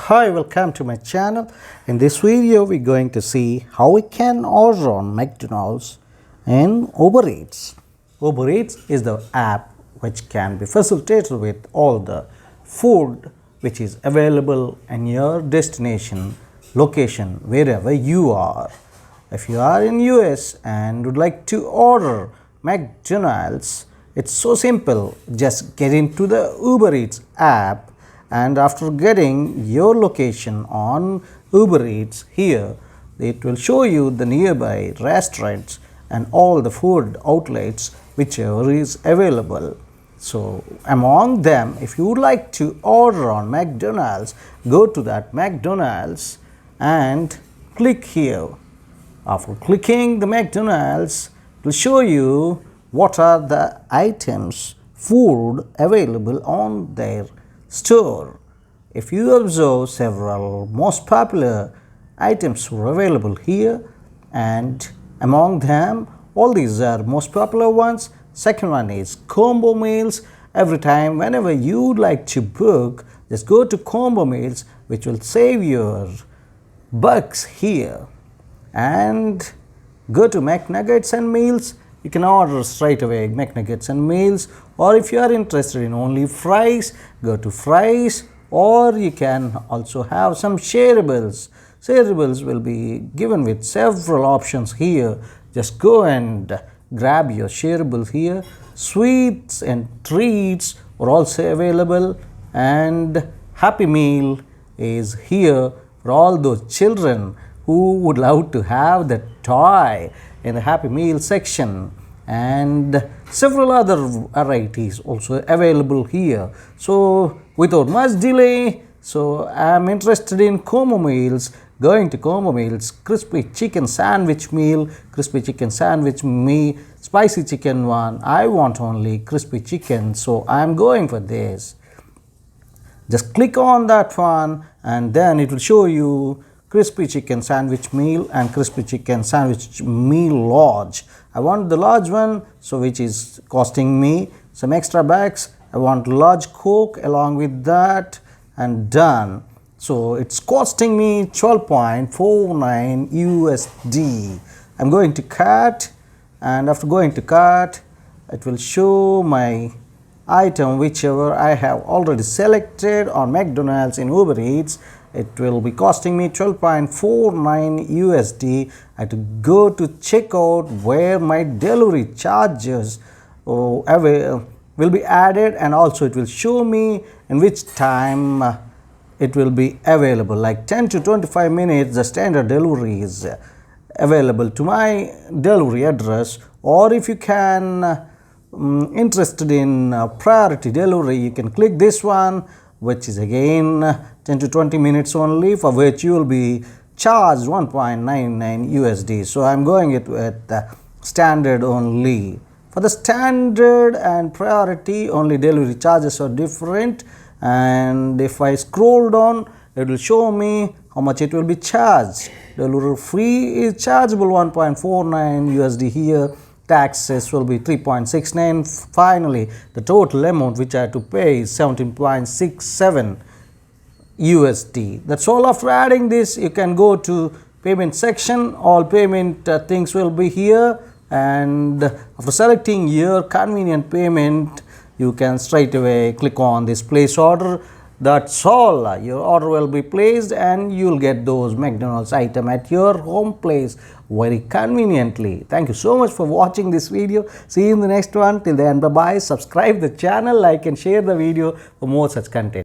Hi, welcome to my channel. In this video we're going to see how we can order on McDonald's in Ubereats. Ubereats is the app which can be facilitated with all the food which is available in your destination location wherever you are. If you are in US and would like to order McDonald's, it's so simple. Just get into the Ubereats app, and after getting your location on Ubereats, here it will show you the nearby restaurants and all the food outlets whichever is available. So among them, if you would like to order on McDonald's, go to that McDonald's and click here. After clicking the McDonald's, it will show you what are the items, food available on their store. If you observe, several most popular items were available here, and among them all these are most popular ones. Second one is combo meals. Every time whenever you would like to book, just go to combo meals, which will save your bucks here, and go to McNuggets and meals. You can order straight away McNuggets and meals, or if you are interested in only fries, go to fries, or you can also have some shareables. Shareables will be given with several options here. Just go and grab your shareables here. Sweets and treats are also available, and Happy Meal is here for all those children who would love to have the toy in the Happy Meal section, and several other varieties also available here. So without much delay, so I am interested in combo meals. Going to combo meals, crispy chicken sandwich meal, crispy chicken sandwich me, spicy chicken one. I want only crispy chicken, so I am going for this. Just click on that one, and then it will show you crispy chicken sandwich meal and crispy chicken sandwich meal large. I want the large one, so which is costing me some extra bucks. I want large Coke along with that, and done. So it's costing me 12.49 USD. I'm going to cart, and after going to cart, it will show my item whichever I have already selected on McDonald's in Ubereats. It will be costing me 12.49 USD. I have to go to checkout where my delivery charges will be added, and also it will show me in which time it will be available, like 10 to 25 minutes. The standard delivery is available to my delivery address, or if you can interested in priority delivery, you can click this one, which is again 10 to 20 minutes only, for which you will be charged 1.99 USD. So I'm going it with standard only. For the standard and priority, only delivery charges are different, and if I scroll down, it will show me how much it will be charged. Delivery fee is chargeable 1.49 USD here. Taxes will be 3.69. Finally, the total amount which I have to pay is 17.67 USD. That's all. After adding this, you can go to payment section. All payment things will be here, and after selecting your convenient payment, you can straight away click on this place order. That's all. Your order will be placed, and you will get those McDonald's item at your home place very conveniently. Thank you so much for watching this video. See you in the next one. Till then, bye bye. Subscribe the channel, like and share the video for more such content.